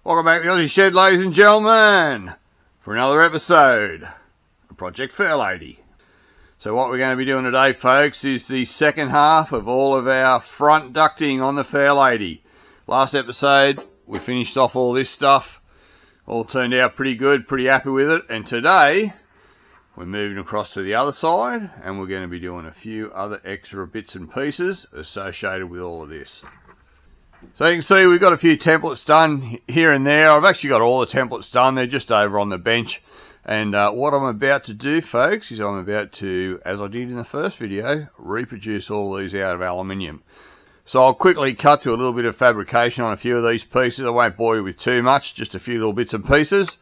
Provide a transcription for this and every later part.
Welcome back to the Aussie Shed, ladies and gentlemen, for another episode of Project Fairlady. So what we're going to be doing today, folks, is the second half of all of our front ducting on the Fairlady. Last episode, we finished off all this stuff. All turned out pretty good, pretty happy with it. And today, we're moving across to the other side, and we're going to be doing a few other extra bits and pieces associated with all of this. So you can see we've got a few templates done here and there. I've actually got all the templates done. They're just over on the bench. And what I'm about to do, folks, is I'm about to, as I did in the first video, reproduce all these out of aluminium. So I'll quickly cut to a little bit of fabrication on a few of these pieces. I won't bore you with too much, just a few little bits and pieces.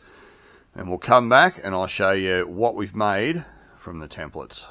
And we'll come back and I'll show you what we've made from the templates.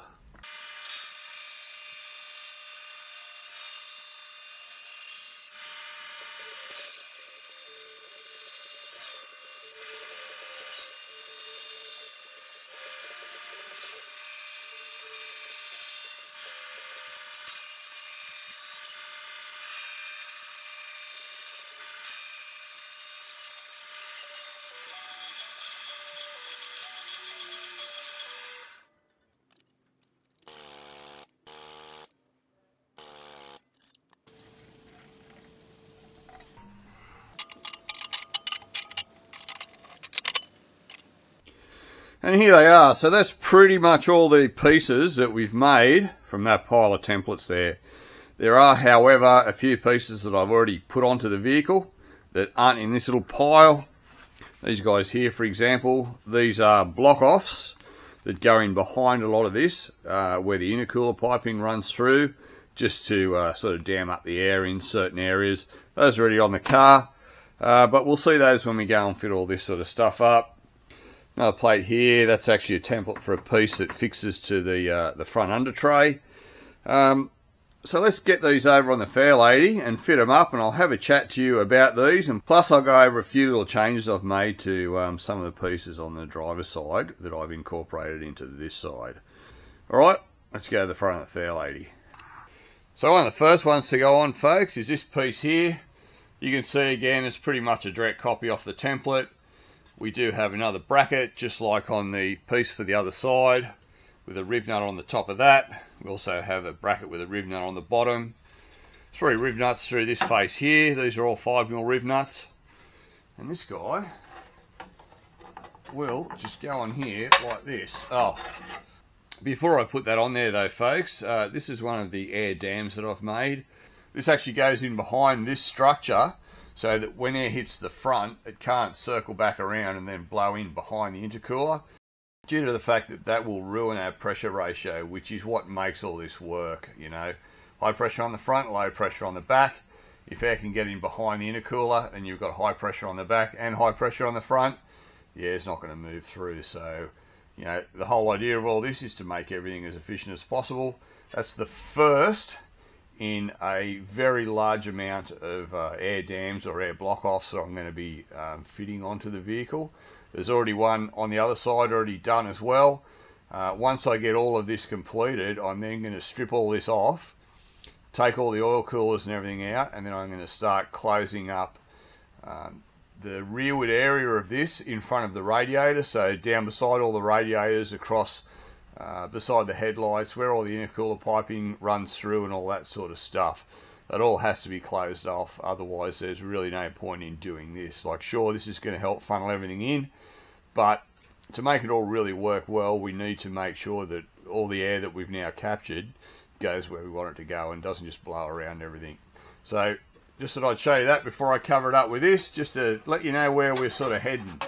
And here they are. So that's pretty much all the pieces that we've made from that pile of templates there. There are, however, a few pieces that I've already put onto the vehicle that aren't in this little pile. These guys here, for example, these are block-offs that go in behind a lot of this, where the intercooler piping runs through, just to sort of dam up the air in certain areas. Those are already on the car, but we'll see those when we go and fit all this sort of stuff up. Another plate here, that's actually a template for a piece that fixes to the front under tray. So let's get these over on the Fairlady and fit them up, and I'll have a chat to you about these, and plus I'll go over a few little changes I've made to some of the pieces on the driver's side that I've incorporated into this side. Alright, let's go to the front of the Fairlady. So one of the first ones to go on, folks, is this piece here. You can see again it's pretty much a direct copy off the template. We do have another bracket, just like on the piece for the other side, with a rib nut on the top of that. We also have a bracket with a rib nut on the bottom. 3 rib nuts through this face here. These are all 5mm rib nuts. And this guy will just go on here like this. Oh, before I put that on there though, folks, this is one of the air dams that I've made. This actually goes in behind this structure, so that when air hits the front, it can't circle back around and then blow in behind the intercooler, due to the fact that that will ruin our pressure ratio, which is what makes all this work, you know. High pressure on the front, low pressure on the back. If air can get in behind the intercooler and you've got high pressure on the back and high pressure on the front, the air's not going to move through. So, you know, the whole idea of all this is to make everything as efficient as possible. That's the first in a very large amount of air dams or air block-offs that I'm going to be fitting onto the vehicle. There's already one on the other side already done as well. Once I get all of this completed, I'm then going to strip all this off, take all the oil coolers and everything out, and then I'm going to start closing up the rearward area of this in front of the radiator, so down beside all the radiators, across beside the headlights, where all the intercooler piping runs through and all that sort of stuff. That all has to be closed off, otherwise there's really no point in doing this. Like, sure, this is going to help funnel everything in, but to make it all really work well, we need to make sure that all the air that we've now captured goes where we want it to go and doesn't just blow around everything. So just thought I'd show you that before I cover it up with this, just to let you know where we're sort of heading.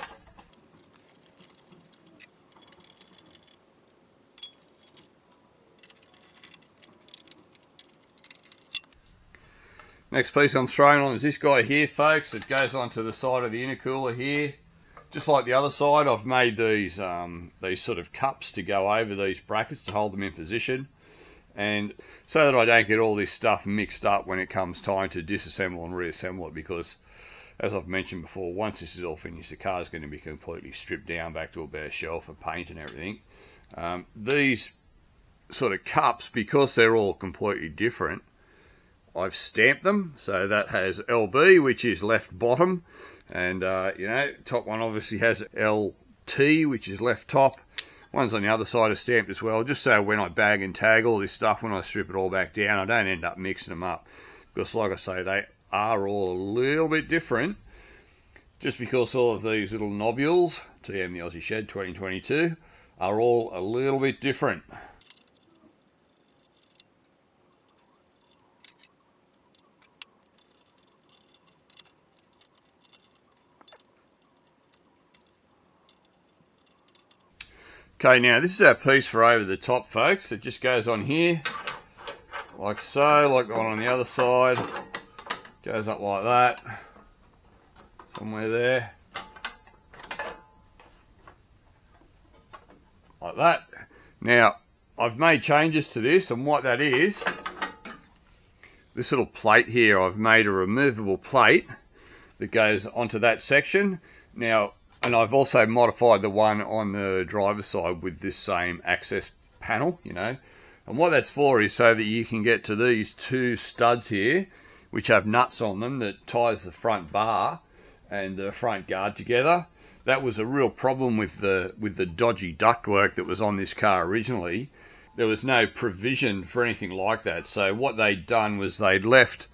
Next piece I'm throwing on is this guy here, folks. It goes onto the side of the intercooler here. Just like the other side, I've made these sort of cups to go over these brackets to hold them in position, and so that I don't get all this stuff mixed up when it comes time to disassemble and reassemble it, because as I've mentioned before, once this is all finished, the car is going to be completely stripped down back to a bare shell for paint and everything. These sort of cups, because they're all completely different, I've stamped them. So that has LB, which is left bottom, and you know, top one obviously has LT, which is left top. One's on the other side is stamped as well, just so when I bag and tag all this stuff, when I strip it all back down, I don't end up mixing them up. Because like I say, they are all a little bit different, just because all of these little nobules, TM the Aussie Shed 2022, are all a little bit different. Okay, now this is our piece for over the top, folks. It just goes on here, like so, like on the other side. Goes up like that, somewhere there, like that. Now, I've made changes to this, and what that is, this little plate here, I've made a removable plate that goes onto that section. Now, and I've also modified the one on the driver's side with this same access panel, you know. And what that's for is so that you can get to these two studs here, which have nuts on them that ties the front bar and the front guard together. That was a real problem with the dodgy ductwork that was on this car originally. There was no provision for anything like that. So what they'd done was they'd left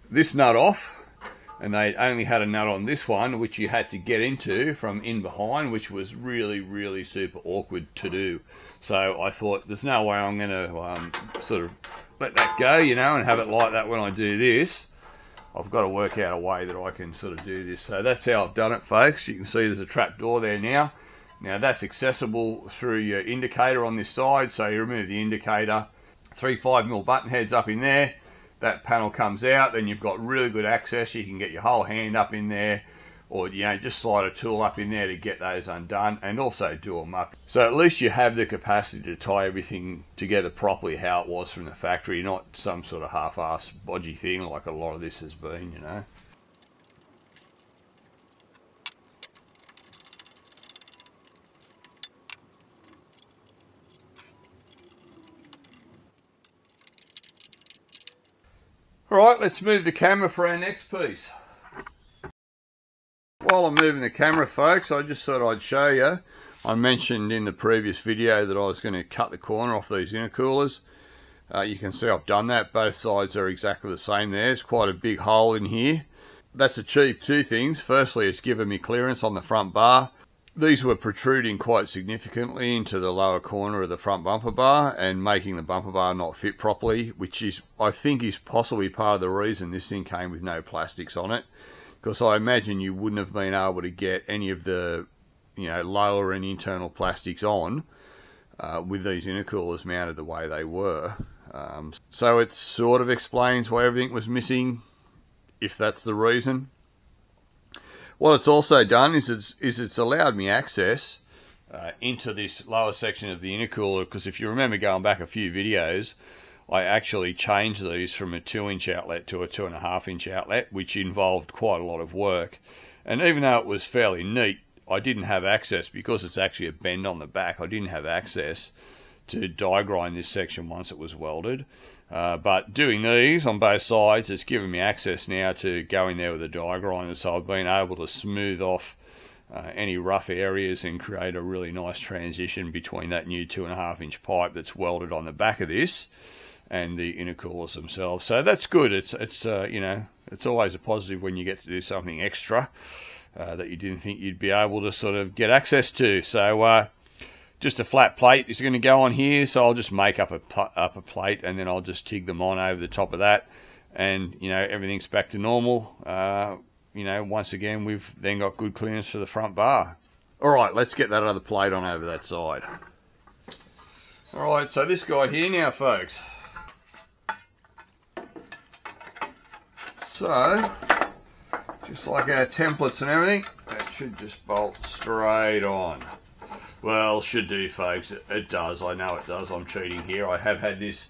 this nut off, and they only had a nut on this one, which you had to get into from in behind, which was really, really super awkward to do. So I thought, there's no way I'm going to sort of let that go, you know, and have it like that when I do this. I've got to work out a way that I can sort of do this. So that's how I've done it, folks. You can see there's a trap door there now. Now that's accessible through your indicator on this side. So you remove the indicator, 3 5mm button heads up in there. That panel comes out, then you've got really good access. You can get your whole hand up in there, or you know, just slide a tool up in there to get those undone, and also do them up. So at least you have the capacity to tie everything together properly how it was from the factory, not some sort of half-ass bodgy thing like a lot of this has been, you know. Alright, let's move the camera for our next piece. While I'm moving the camera, folks, I just thought I'd show you. I mentioned in the previous video that I was going to cut the corner off these intercoolers. You can see I've done that. Both sides are exactly the same there. There's quite a big hole in here. That's achieved two things. Firstly, it's given me clearance on the front bar. These were protruding quite significantly into the lower corner of the front bumper bar and making the bumper bar not fit properly, which is, I think, is possibly part of the reason this thing came with no plastics on it. Because I imagine you wouldn't have been able to get any of the, you know, lower and internal plastics on with these intercoolers mounted the way they were. So it sort of explains why everything was missing, if that's the reason. What it's also done is it's allowed me access into this lower section of the intercooler, because if you remember going back a few videos, I actually changed these from a 2-inch outlet to a 2.5-inch outlet, which involved quite a lot of work. And even though it was fairly neat, I didn't have access, because it's actually a bend on the back, I didn't have access to die grind this section once it was welded. But doing these on both sides, it's given me access now to go in there with a die grinder, so I've been able to smooth off any rough areas and create a really nice transition between that new 2.5-inch pipe that's welded on the back of this and the intercoolers themselves. So that's good. It's you know, it's always a positive when you get to do something extra that you didn't think you'd be able to sort of get access to. So just a flat plate is going to go on here, so I'll just make up a plate, and then I'll just TIG them on over the top of that, and you know, everything's back to normal. You know, once again, we've then got good clearance for the front bar. Alright, let's get that other plate on over that side. Alright, so this guy here now, folks. So, just like our templates and everything, that should just bolt straight on. Well, should do, folks. It does. I know it does. I'm cheating here. I have had this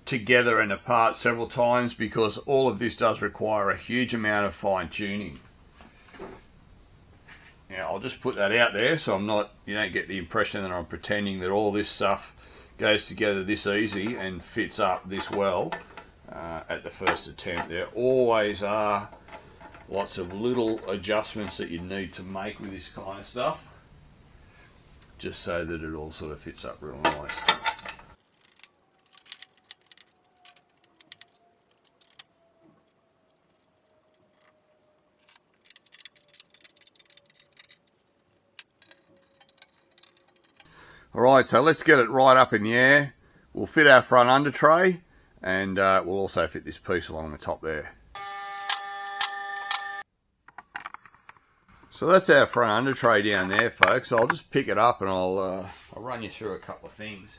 together and apart several times, because all of this does require a huge amount of fine tuning. Now, I'll just put that out there so I'm not, you don't get the impression that I'm pretending that all this stuff goes together this easy and fits up this well. at the first attempt. There always are lots of little adjustments that you need to make with this kind of stuff, just so that it all sort of fits up real nice. Alright, so let's get it right up in the air. We'll fit our front under tray, and we'll also fit this piece along the top there. So that's our front under tray down there, folks. I'll just pick it up and I'll run you through a couple of things.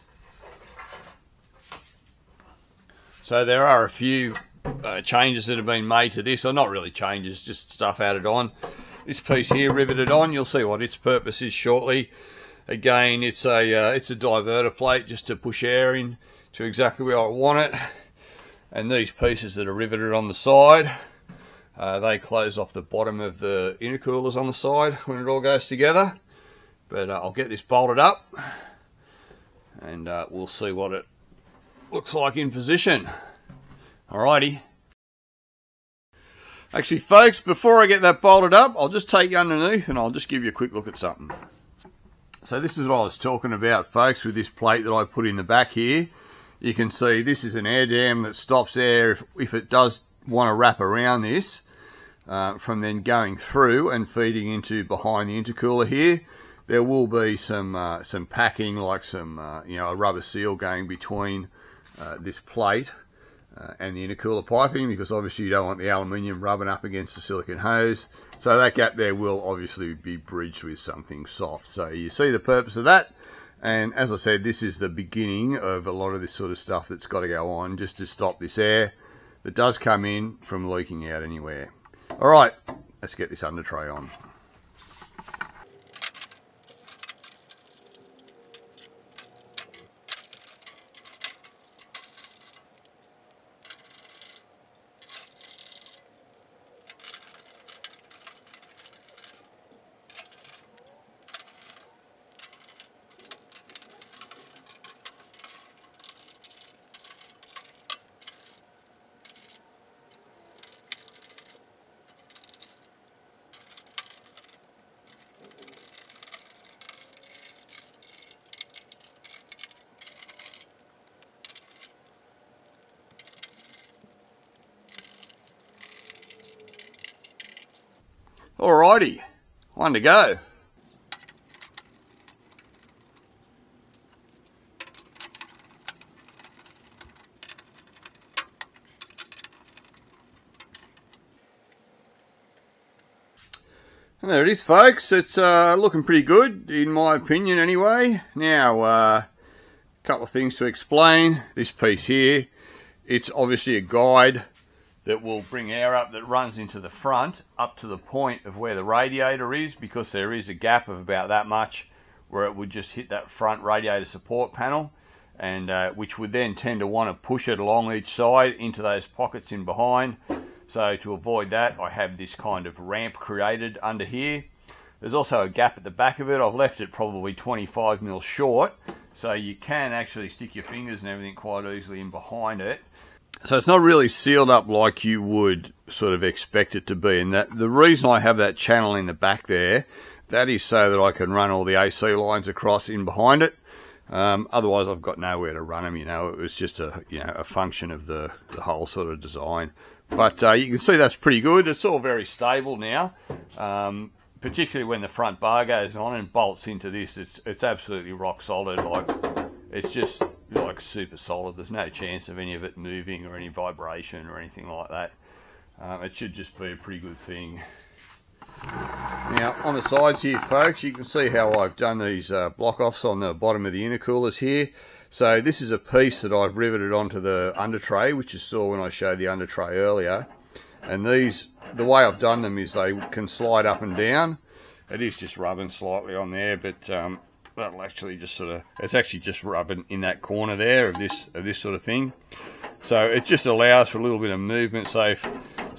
So there are a few changes that have been made to this, or not really changes, just stuff added on. This piece here riveted on, you'll see what its purpose is shortly. Again, it's a diverter plate just to push air in to exactly where I want it. And these pieces that are riveted on the side, they close off the bottom of the intercoolers on the side when it all goes together. But I'll get this bolted up, and we'll see what it looks like in position. Alrighty. Actually, folks, before I get that bolted up, I'll just take you underneath and I'll just give you a quick look at something. So this is what I was talking about, folks, with this plate that I put in the back here. You can see this is an air dam that stops air if it does want to wrap around this, from then going through and feeding into behind the intercooler here. There will be some packing, like some a rubber seal going between this plate and the intercooler piping, because obviously you don't want the aluminium rubbing up against the silicone hose. So that gap there will obviously be bridged with something soft. So you see the purpose of that. And as I said, this is the beginning of a lot of this sort of stuff that's got to go on, just to stop this air that does come in from leaking out anywhere. Alright, let's get this under tray on. Alrighty, one to go. And there it is, folks. It's looking pretty good, in my opinion anyway. Now, a couple of things to explain. This piece here, it's obviously a guide that will bring air up that runs into the front up to the point of where the radiator is, because there is a gap of about that much where it would just hit that front radiator support panel, and which would then tend to want to push it along each side into those pockets in behind. So to avoid that, I have this kind of ramp created under here. There's also a gap at the back of it. I've left it probably 25 mil short, so you can actually stick your fingers and everything quite easily in behind it. So it's not really sealed up like you would sort of expect it to be. And that the reason I have that channel in the back there, that is so that I can run all the AC lines across in behind it. Otherwise I've got nowhere to run them, It was just a function of the whole sort of design. But you can see that's pretty good. It's all very stable now, particularly when the front bar goes on and bolts into this. It's absolutely rock solid. Like, it's just like super solid. There's no chance of any of it moving or any vibration or anything like that. It should just be a pretty good thing. Now on the sides here, folks, you can see how I've done these block offs on the bottom of the intercoolers here. So this is a piece that I've riveted onto the under tray, which you saw when I showed the under tray earlier. And these, the way I've done them is they can slide up and down. It is just rubbing slightly on there, but that'll actually just sort of, it's actually just rubbing in that corner there of this sort of thing. So it just allows for a little bit of movement. So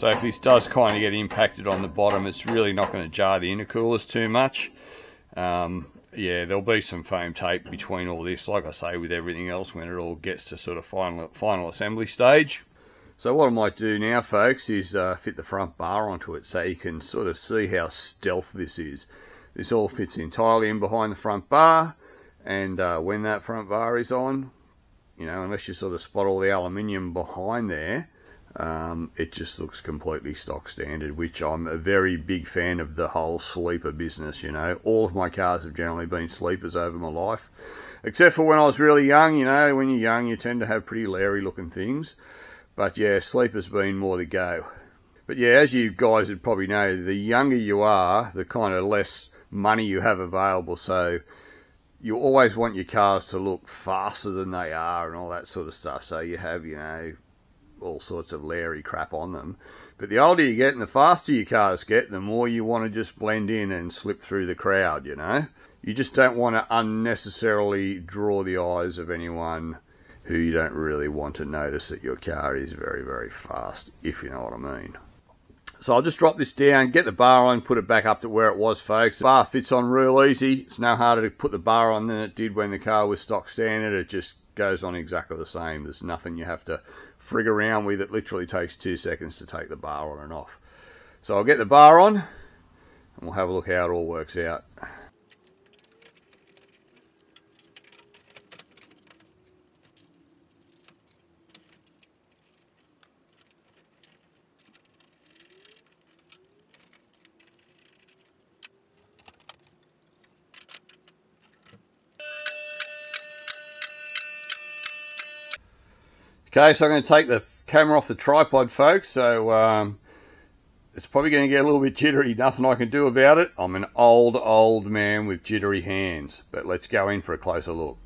if this does kind of get impacted on the bottom, it's really not going to jar the intercoolers too much. Yeah, there'll be some foam tape between all this, like I say, with everything else when it all gets to sort of final assembly stage. So what I might do now, folks, is fit the front bar onto it so you can sort of see how stealth this is. This all fits entirely in behind the front bar, and when that front bar is on, you know, unless you sort of spot all the aluminium behind there, it just looks completely stock standard, which I'm a very big fan of the whole sleeper business, you know. All of my cars have generally been sleepers over my life, except for when I was really young. You know, when you're young you tend to have pretty Larry looking things, but yeah, sleepers been more the go. But yeah, as you guys would probably know, the younger you are, the kind of less money you have available, so you always want your cars to look faster than they are and all that sort of stuff, so you have, you know, all sorts of Larry crap on them. But the older you get and the faster your cars get, the more you want to just blend in and slip through the crowd, you know. You just don't want to unnecessarily draw the eyes of anyone who you don't really want to notice that your car is very, very fast, if you know what I mean. So I'll just drop this down, get the bar on, put it back up to where it was, folks. The bar fits on real easy. It's no harder to put the bar on than it did when the car was stock standard. It just goes on exactly the same. There's nothing you have to frig around with. It literally takes 2 seconds to take the bar on and off. So I'll get the bar on and we'll have a look how it all works out. Okay, so I'm going to take the camera off the tripod, folks, so it's probably going to get a little bit jittery. Nothing I can do about it. I'm an old man with jittery hands, but let's go in for a closer look.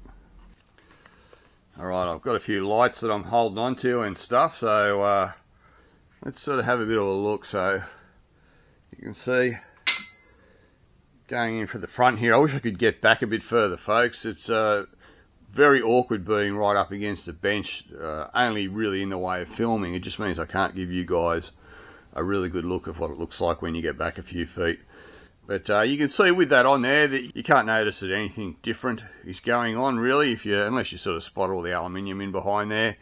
Alright, I've got a few lights that I'm holding on to and stuff, so let's sort of have a bit of a look. So you can see, going in for the front here, I wish I could get back a bit further, folks. It's very awkward being right up against the bench, only really in the way of filming. It just means I can't give you guys a really good look of what it looks like when you get back a few feet. But you can see with that on there that you can't notice that anything different is going on really, unless you sort of spot all the aluminium in behind there.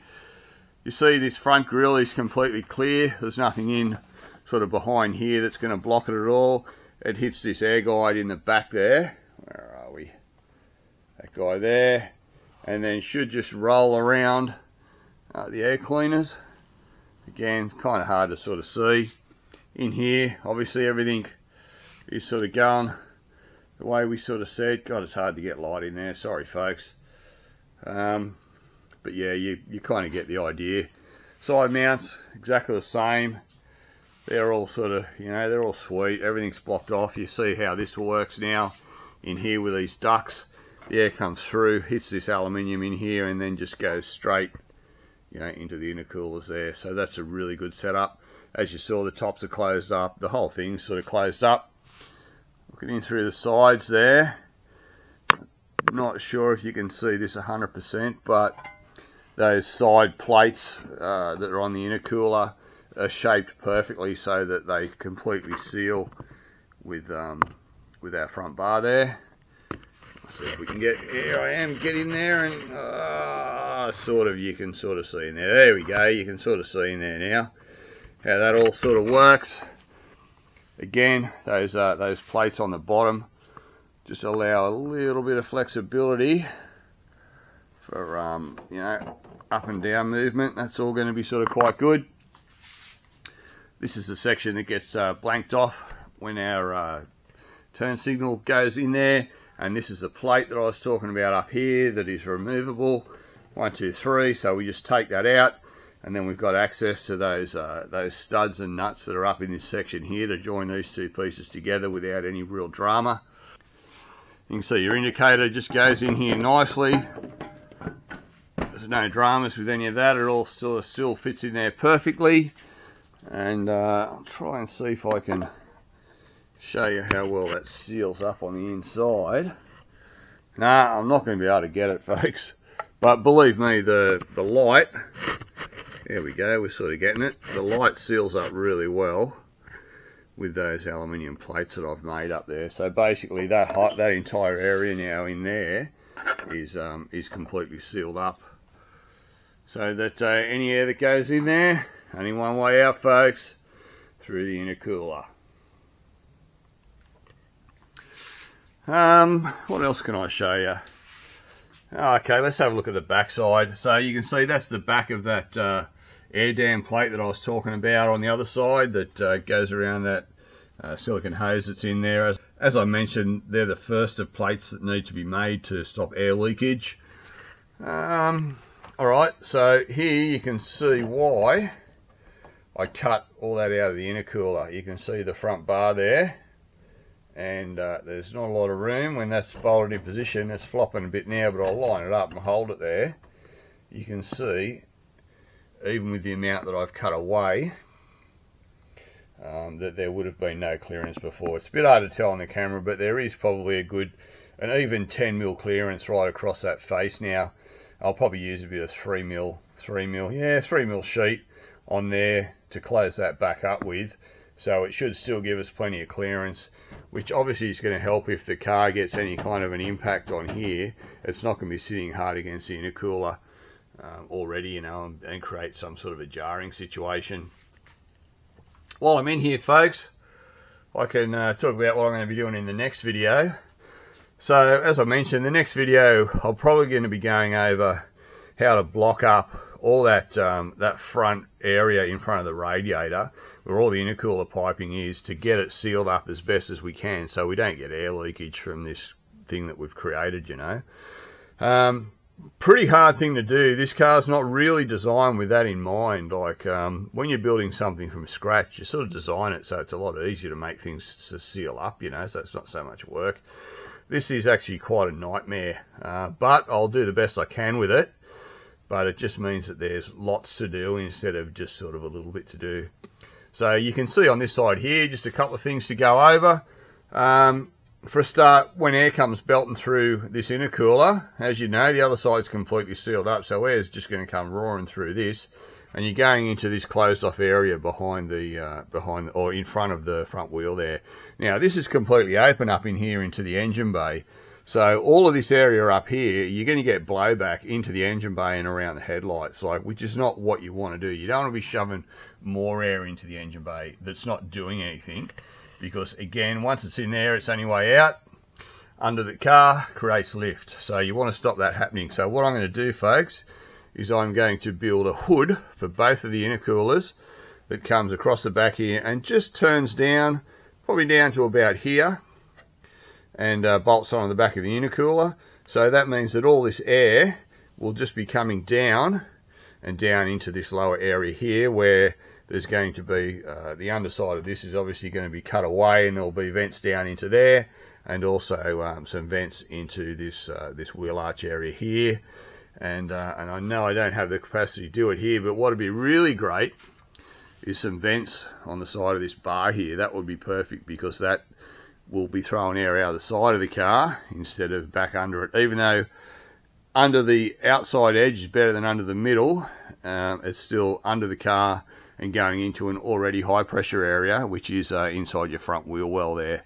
You see this front grille is completely clear. There's nothing in sort of behind here that's going to block it at all. It hits this air guide in the back there. Where are we? That guy there. And then should just roll around the air cleaners. Again, kind of hard to sort of see. In here, obviously everything is sort of going the way we sort of said. God, it's hard to get light in there. Sorry, folks. But yeah, you kind of get the idea. Side mounts, exactly the same. They're all sort of, you know, they're all sweet. Everything's blocked off. You see how this works now in here with these ducts. The air comes through, hits this aluminium in here, and then just goes straight, you know, into the intercoolers there. So that's a really good setup. As you saw, the tops are closed up. The whole thing's sort of closed up. Looking in through the sides there. Not sure if you can see this 100%, but those side plates that are on the intercooler are shaped perfectly so that they completely seal with our front bar there. See if we can get, here I am, get in there and sort of, you can sort of see in there. There we go, you can sort of see in there now how that all sort of works. Again, those plates on the bottom just allow a little bit of flexibility for you know, up and down movement. That's all going to be sort of quite good. This is the section that gets blanked off when our turn signal goes in there. And this is the plate that I was talking about up here that is removable. 1, 2, 3. So we just take that out, and then we've got access to those studs and nuts that are up in this section here to join these two pieces together without any real drama. You can see your indicator just goes in here nicely. There's no dramas with any of that. It all sort of still fits in there perfectly. And I'll try and see if I can show you how well that seals up on the inside. Nah, I'm not going to be able to get it, folks. But believe me, the light, there we go, we're sort of getting it. The light seals up really well with those aluminium plates that I've made up there. So basically that entire area now in there is completely sealed up, so that any air that goes in there only one way out, folks, through the intercooler. What else can I show you? Okay, let's have a look at the back side. So you can see that's the back of that air dam plate that I was talking about on the other side that goes around that silicone hose that's in there. As I mentioned, they're the first of plates that need to be made to stop air leakage. Alright, so here you can see why I cut all that out of the intercooler. You can see the front bar there, and there's not a lot of room when that's bolted in position. It's flopping a bit now, but I'll line it up and hold it there. You can see, even with the amount that I've cut away, that there would have been no clearance before. It's a bit hard to tell on the camera, but there is probably an even 10mm clearance right across that face now. I'll probably use a bit of 3mm sheet on there to close that back up with, so it should still give us plenty of clearance, which obviously is going to help if the car gets any kind of an impact on here. It's not going to be sitting hard against the intercooler already, you know, and create some sort of a jarring situation. While I'm in here, folks, I can talk about what I'm going to be doing in the next video. So, as I mentioned, the next video I'm probably going to be going over how to block up all that that front area in front of the radiator, where all the intercooler piping is, to get it sealed up as best as we can, so we don't get air leakage from this thing that we've created, you know. Pretty hard thing to do. This car's not really designed with that in mind. Like when you're building something from scratch, you sort of design it so it's a lot easier to make things to seal up, you know, so it's not so much work. This is actually quite a nightmare, but I'll do the best I can with it. But it just means that there's lots to do instead of just sort of a little bit to do. So you can see on this side here, just a couple of things to go over. For a start, when air comes belting through this intercooler, as you know, the other side's completely sealed up, so air's just going to come roaring through this, and you're going into this closed off area behind or in front of the front wheel there. Now this is completely open up in here into the engine bay, so all of this area up here, you're going to get blowback into the engine bay and around the headlights, which is not what you want to do. You don't want to be shoving more air into the engine bay that's not doing anything, because again, once it's in there, it's only way out. Under the car creates lift, so you want to stop that happening. So what I'm going to do, folks, is I'm going to build a hood for both of the intercoolers that comes across the back here and just turns down, probably down to about here, and bolts on the back of the intercooler. So that means that all this air will just be coming down and down into this lower area here, where there's going to be the underside of this is obviously going to be cut away, and there'll be vents down into there, and also some vents into this wheel arch area here. And I know I don't have the capacity to do it here, but what would be really great is some vents on the side of this bar here. That would be perfect, because that will be throwing air out of the side of the car instead of back under it. Even though under the outside edge is better than under the middle, it's still under the car and going into an already high pressure area, which is inside your front wheel well there.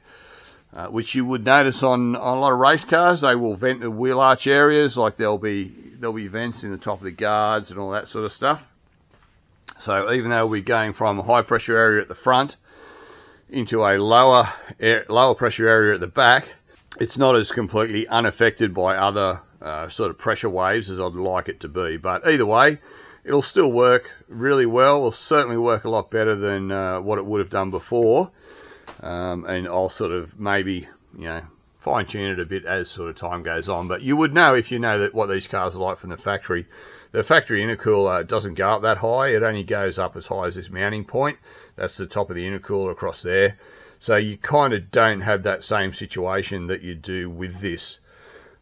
Which you would notice on a lot of race cars, they will vent the wheel arch areas, like there'll be vents in the top of the guards and all that sort of stuff. So even though we're going from a high pressure area at the front into a lower pressure area at the back, it's not as completely unaffected by other sort of pressure waves as I'd like it to be. But either way, it'll still work really well. It'll certainly work a lot better than what it would have done before. And I'll sort of maybe, you know, fine tune it a bit as sort of time goes on. But you would know if you know that what these cars are like from the factory. The factory intercooler doesn't go up that high. It only goes up as high as this mounting point. That's the top of the intercooler across there. So you kind of don't have that same situation that you do with this.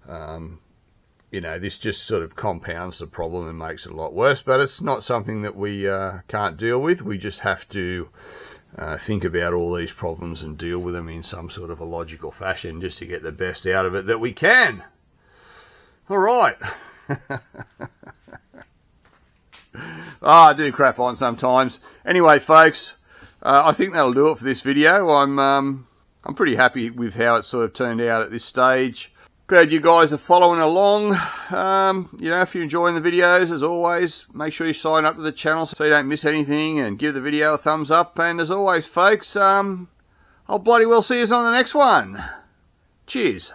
You know, this just sort of compounds the problem and makes it a lot worse. But it's not something that we can't deal with. We just have to think about all these problems and deal with them in some sort of a logical fashion, just to get the best out of it that we can. All right. I do crap on sometimes. Anyway, folks, I think that'll do it for this video. I'm pretty happy with how it sort of turned out at this stage. Glad you guys are following along. You know, if you're enjoying the videos, as always, make sure you sign up to the channel so you don't miss anything, and give the video a thumbs up. And as always, folks, I'll bloody well see you on the next one. Cheers.